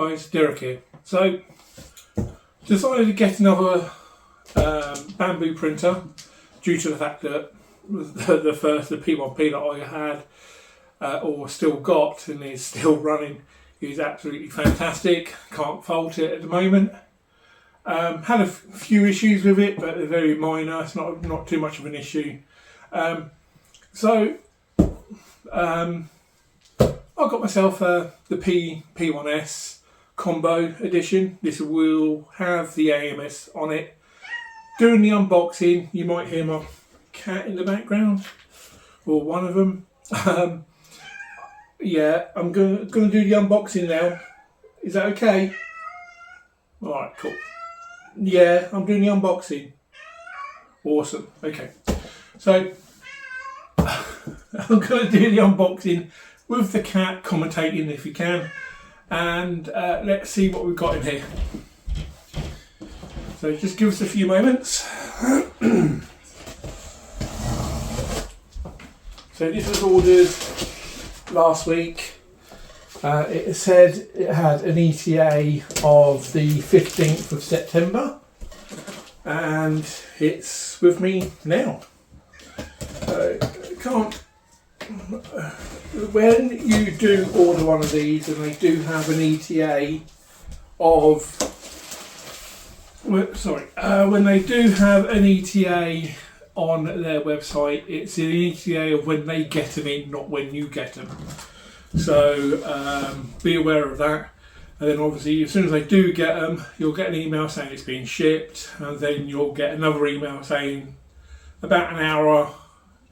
guys, Derek here. So, decided to get another Bambu printer due to the fact that the P1P that I had or still got and is still running is absolutely fantastic. Can't fault it at the moment. Had a few issues with it, but they're very minor. It's not too much of an issue. I got myself the P1S Combo edition. This will have the AMS on it. Doing the unboxing, you might hear my cat in the background, or one of them. Yeah, I'm gonna do the unboxing now. Is that okay? All right, cool. Yeah, I'm doing the unboxing. Awesome. Okay, so I'm gonna do the unboxing with the cat commentating if you can, and let's see what we've got in here. So just give us a few moments. So this was ordered last week. It said it had an ETA of the 15th of September, and it's with me now. When you do order one of these and they do have an ETA of, when they do have an ETA on their website, it's an ETA of when they get them in, not when you get them. So be aware of that. And then obviously as soon as they do get them, you'll get an email saying it's been shipped, and then you'll get another email saying about an hour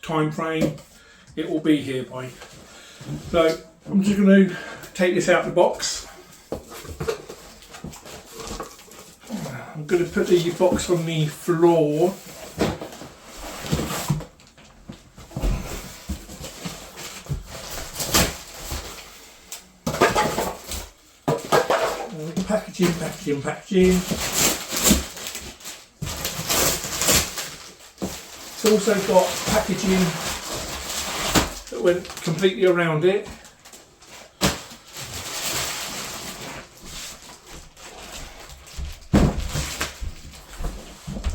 time frame it will be here by. So I'm just going to take this out of the box. I'm going to put the box on the floor. Packaging. It's also got packaging that went completely around it.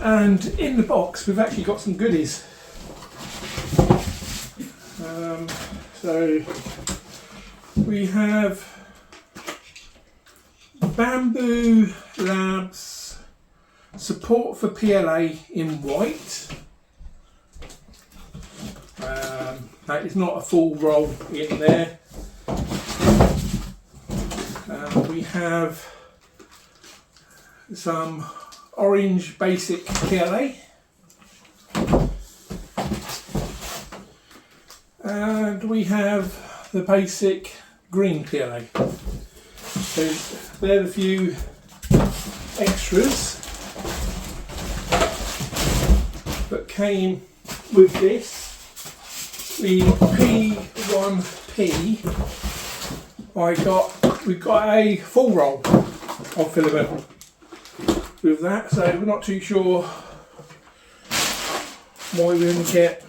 And in the box we've actually got some goodies. So we have Bambu Labs support for PLA in white. That is not a full roll in there. We have some orange basic PLA. And we have the basic green PLA. So they're the few extras that came with this. The P1P, we got a full roll of filament with that, so we're not too sure why we didn't get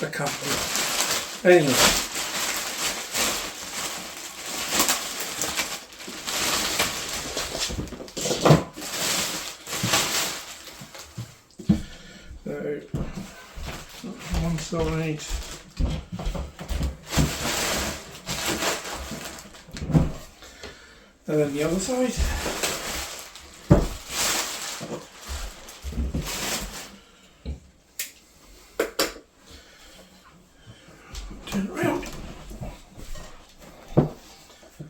a couple. Anyway. One side, and then the other side. Turn it around.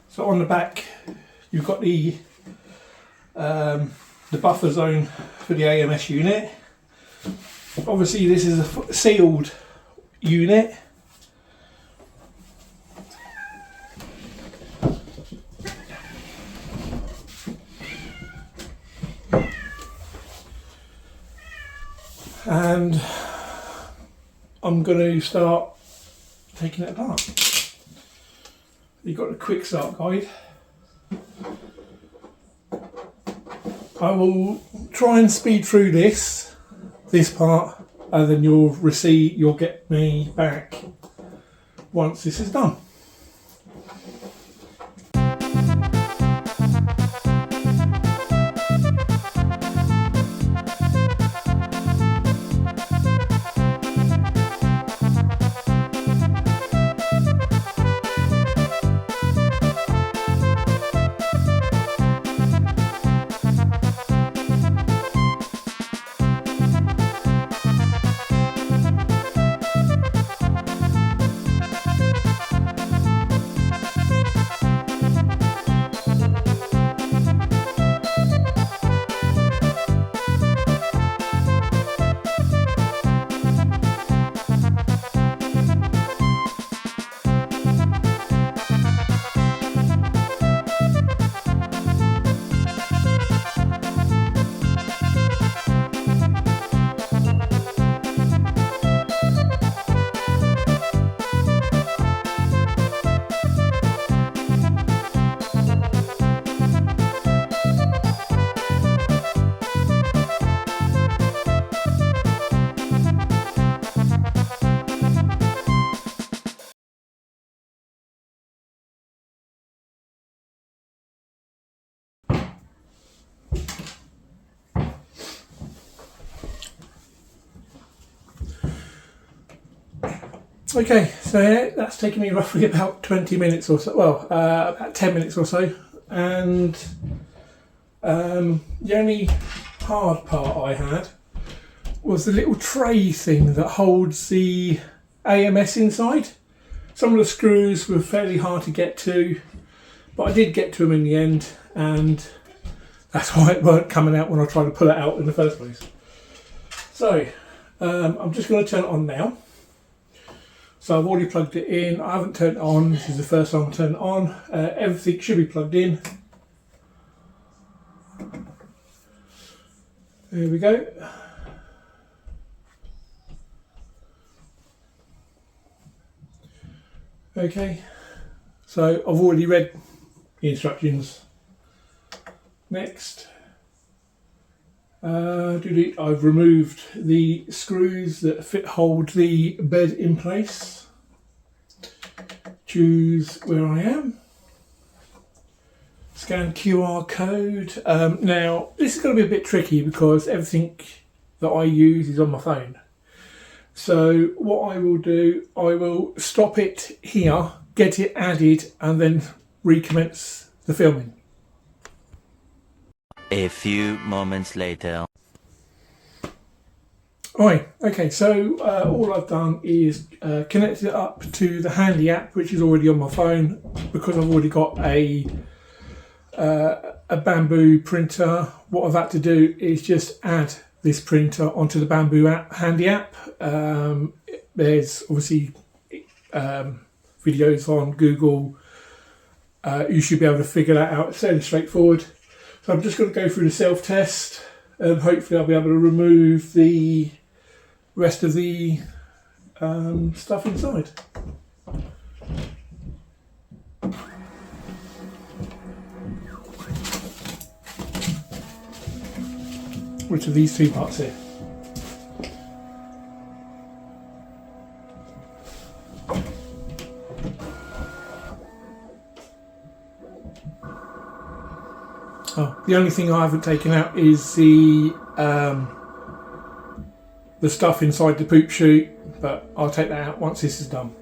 So on the back you've got the buffer zone for the AMS unit. Obviously this is a sealed unit. And I'm going to start taking it apart. You've got a quick start guide. I will try and speed through this part, and then you'll get me back once this is done. Okay, so yeah, that's taken me roughly about 20 minutes or so, well, about 10 minutes or so, and the only hard part I had was the little tray thing that holds the AMS inside. Some of the screws were fairly hard to get to, but I did get to them in the end, and that's why it weren't coming out when I tried to pull it out in the first place. So, I'm just going to turn it on now. So I've already plugged it in. I haven't turned it on. This is the first time I turn it on. Everything should be plugged in. There we go. Okay, so I've already read the instructions. Next, I've removed the screws that hold the bed in place. Choose where I am. Scan QR code. Now, this is going to be a bit tricky because everything that I use is on my phone. So what I will do, I will stop it here, get it added, and then recommence the filming. A few moments later. Right, okay, so all I've done is connect it up to the Handy app, which is already on my phone, because I've already got a Bambu printer. What I've had to do is just add this printer onto the Bambu app, Handy app. There's obviously videos on Google. You should be able to figure that out. It's fairly straightforward. So I'm just going to go through the self-test, and hopefully I'll be able to remove the rest of the stuff inside. Which are these two parts here. Oh, the only thing I haven't taken out is the stuff inside the poop chute, but I'll take that out once this is done.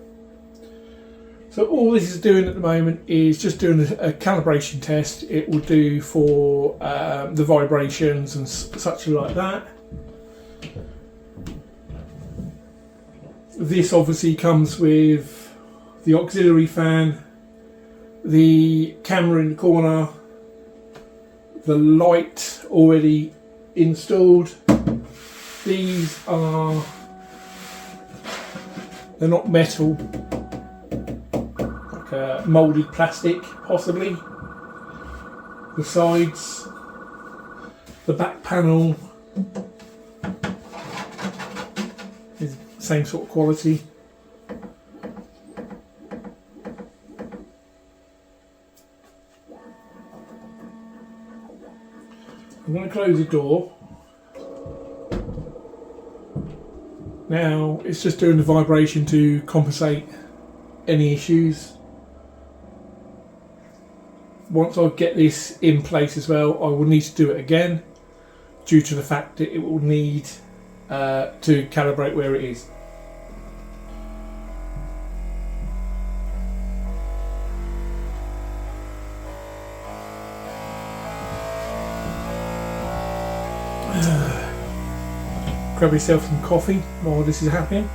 So all this is doing at the moment is just doing a calibration test. It will do for the vibrations and such like that. This obviously comes with the auxiliary fan, the camera in the corner, the light already installed. These are, they're not metal, like moulded plastic possibly. The sides, the back panel is the same sort of quality. I'm going to close the door. Now it's just doing the vibration to compensate any issues. Once I get this in place as well, I will need to do it again due to the fact that it will need to calibrate where it is. Grab yourself some coffee while this is happening.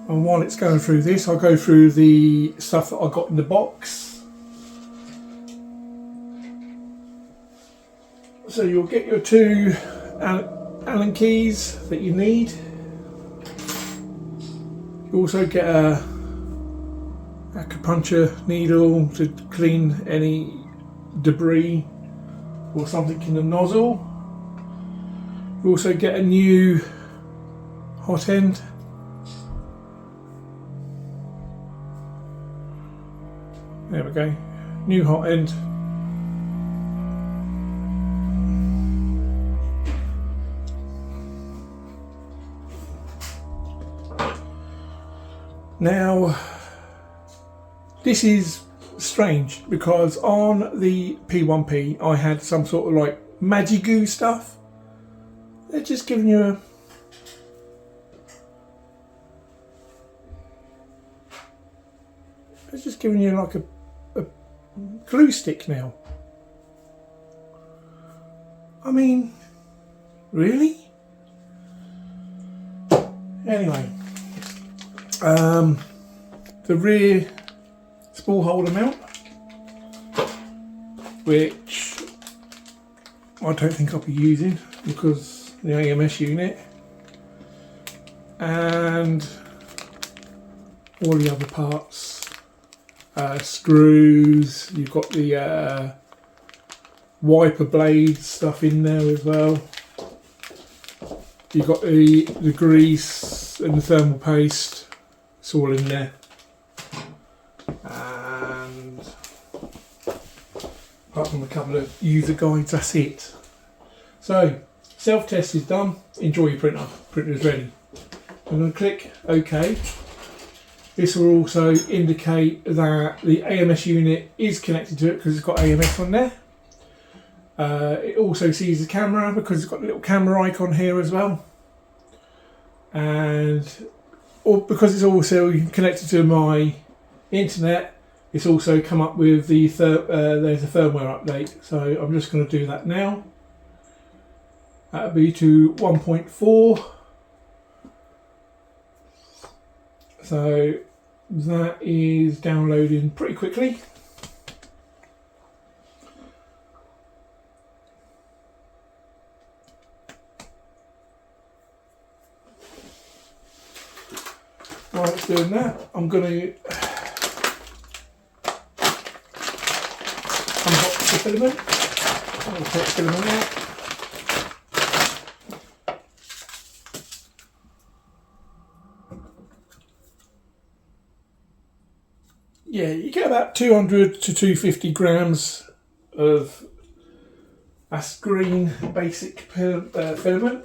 And while it's going through this, I'll go through the stuff that I got in the box. So you'll get your two Allen keys that you need. You also get a acupuncture needle to clean any debris or something in the nozzle. You also get a new hot end. There we go, new hot end. Now, this is strange because on the P1P I had some sort of like magic goo stuff. They're just giving you a like a glue stick now. I mean, really? Anyway, the rear spool holder mount, which I don't think I'll be using because the AMS unit, and all the other parts, screws. You've got the wiper blade stuff in there as well. You've got the grease and the thermal paste. It's all in there. And apart from a couple of user guides, that's it. So, self-test is done. Enjoy your printer. Printer is ready. I'm going to click OK. This will also indicate that the AMS unit is connected to it because it's got AMS on there. It also sees the camera because it's got a little camera icon here as well. And because it's also connected to my internet, it's also come up with the there's a firmware update. So I'm just going to do that now. That'll be to 1.4. So that is downloading pretty quickly. While it's doing that, I'm going to unbox the filament. I'll take the filament out. Yeah, you get about 200 to 250 grams of green basic filament.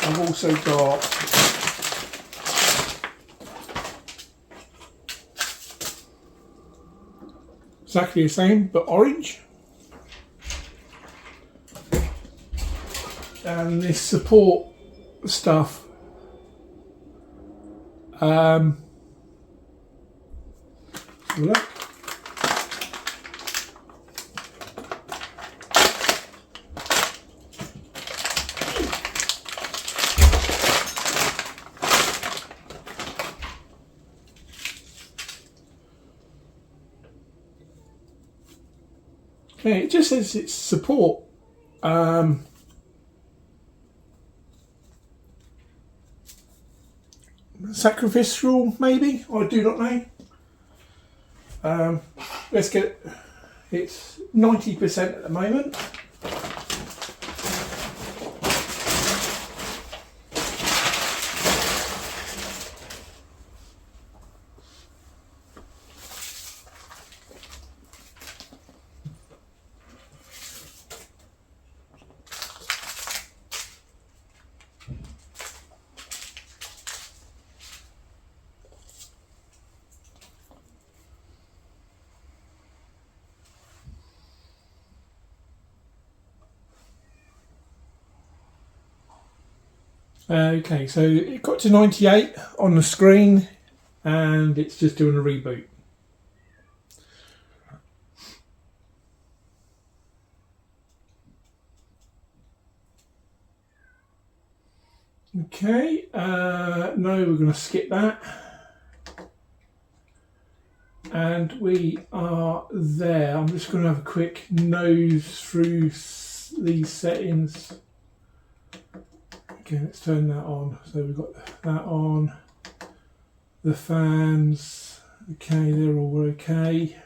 I've also got exactly the same but orange, and this support stuff. Look. Okay, it just says it's support. Sacrificial, maybe? I do not know. Let's get it. It's 90% at the moment. Okay, so it got to 98 on the screen and it's just doing a reboot. Okay, no, we're going to skip that. And we are there. I'm just going to have a quick nose through these settings. Okay, let's turn that on. So we've got that on. The fans, okay, they're all okay.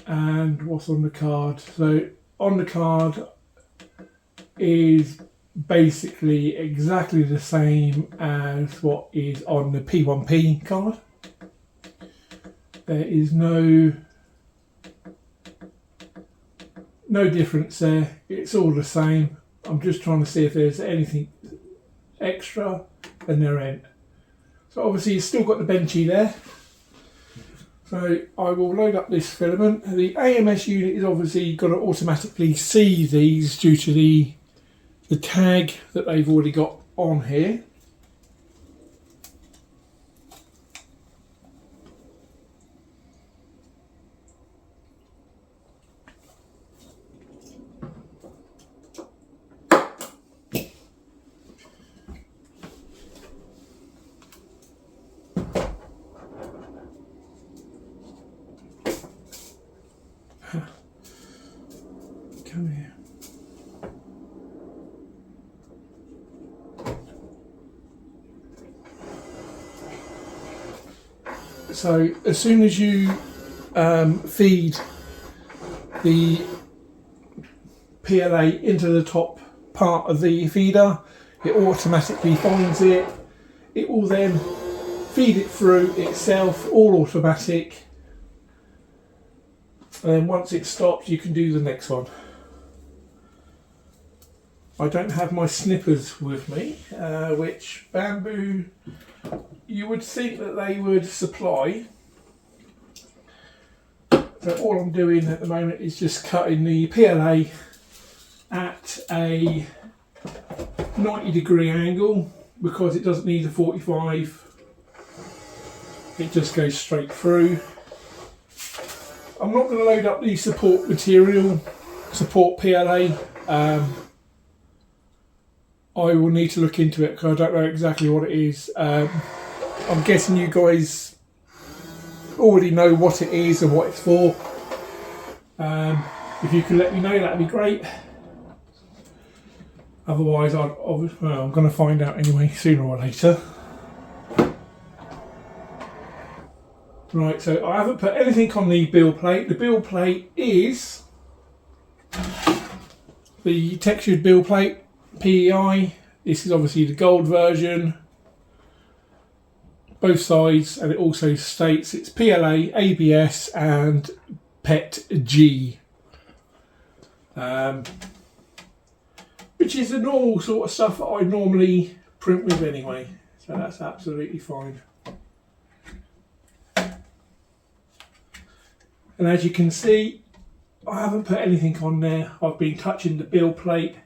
And what's on the card? So on the card is basically exactly the same as what is on the P1P card. There is no difference there. It's all the same. I'm just trying to see if there's anything extra, and there ain't. So obviously you've still got the benchy there. So I will load up this filament. The AMS unit is obviously going to automatically see these due to the tag that they've already got on here. Come here. So as soon as you feed the PLA into the top part of the feeder, it automatically finds it. It will then feed it through itself, all automatic. And then once it stops, you can do the next one. I don't have my snippers with me, which Bambu, you would think that they would supply. So all I'm doing at the moment is just cutting the PLA at a 90-degree angle because it doesn't need a 45. It just goes straight through. I'm not going to load up the support material, support PLA. I will need to look into it because I don't know exactly what it is. I'm guessing you guys already know what it is and what it's for. If you can let me know, that'd be great. Otherwise, I'm going to find out anyway, sooner or later. Right, so I haven't put anything on the build plate. The build plate is the textured build plate. PEI, this is obviously the gold version, both sides, and it also states it's PLA, ABS and PET-G, which is the normal sort of stuff that I normally print with anyway, so that's absolutely fine. And as you can see, I haven't put anything on there. I've been touching the build plate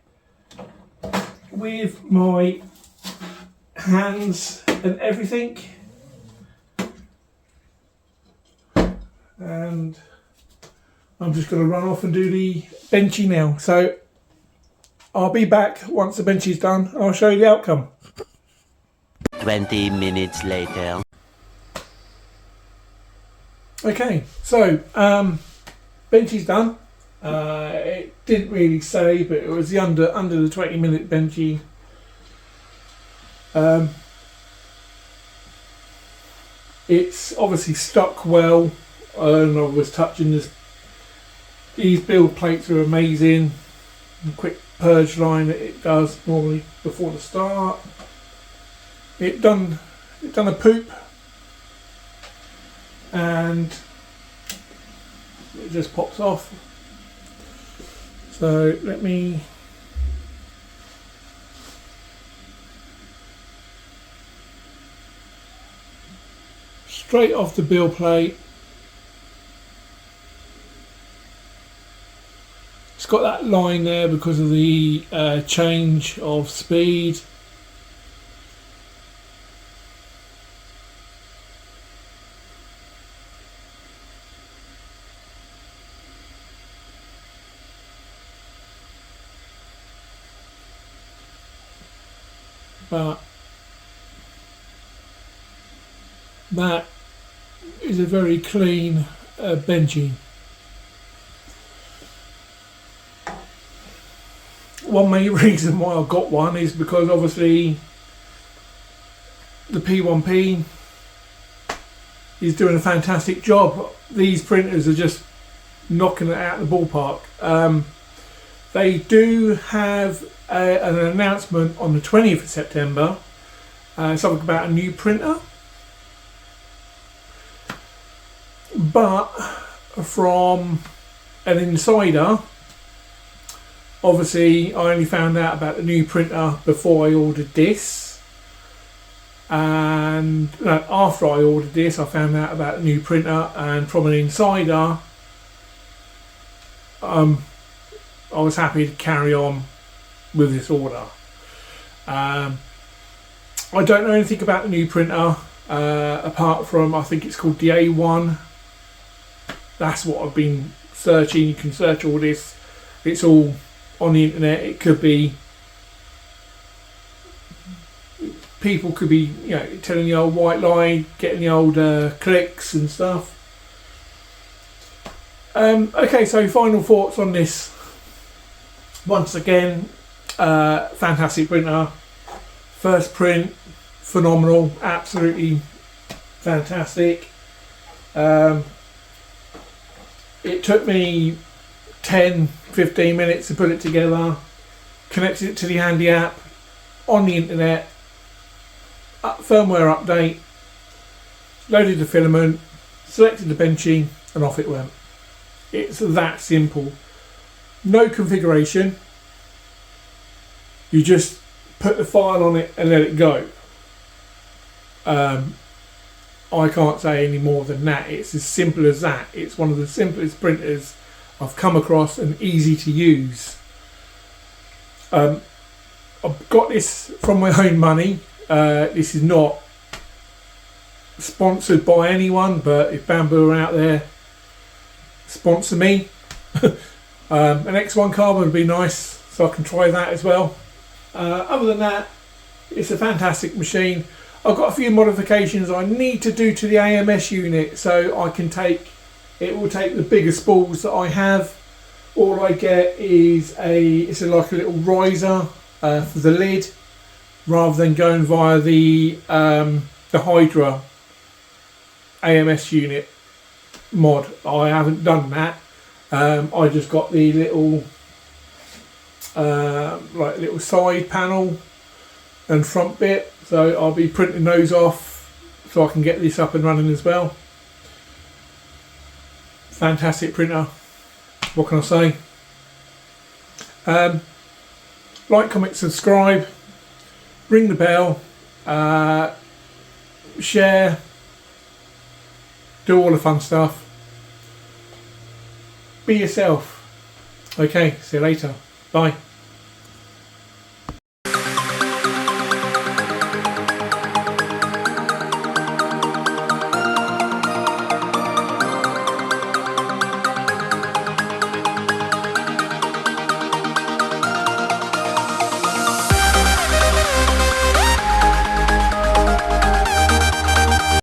with my hands and everything, and I'm just going to run off and do the benchy now. So I'll be back once the benchy's done. I'll show you the outcome. 20 minutes later. Okay, so benchy's done. It didn't really say, but it was the under the 20-minute benchy. It's obviously stuck well, and I was touching this. These build plates are amazing. The quick purge line that it does normally before the start. It done a poop, and it just pops off. So let me straight off the build plate. It's got that line there because of the change of speed. but that is a very clean benching. One main reason why I got one is because obviously the P1P is doing a fantastic job. These printers are just knocking it out of the ballpark. They do have an announcement on the 20th of September, something about a new printer, but from an insider, obviously I only found out about the new printer before I ordered this, and after I ordered this I found out about the new printer, and from an insider I was happy to carry on with this order. I don't know anything about the new printer apart from, I think it's called the A1. That's what I've been searching. You can search all this, it's all on the internet. It could be, people could be, you know, telling the old white lie, getting the old clicks and stuff. Okay, so final thoughts on this. Once again, fantastic printer. First print, phenomenal, absolutely fantastic. It took me 10-15 minutes to put it together, connected it to the handy app on the internet, firmware update, loaded the filament, selected the benching, and off it went. It's that simple. No configuration. You just put the file on it and let it go. I can't say any more than that. It's as simple as that. It's one of the simplest printers I've come across and easy to use. I've got this from my own money. This is not sponsored by anyone, but if Bambu are out there, sponsor me. An X1 carbon would be nice, so I can try that as well. Other than that, it's a fantastic machine. I've got a few modifications I need to do to the AMS unit, so I can take, it will take the bigger spools that I have. All I get is it's like a little riser for the lid, rather than going via the Hydra AMS unit mod. I haven't done that. I just got the little little side panel and front bit, so I'll be printing those off so I can get this up and running as well. Fantastic printer, what can I say? Like, comment, subscribe, ring the bell, share, do all the fun stuff. Be yourself. Okay, see you later. Bye.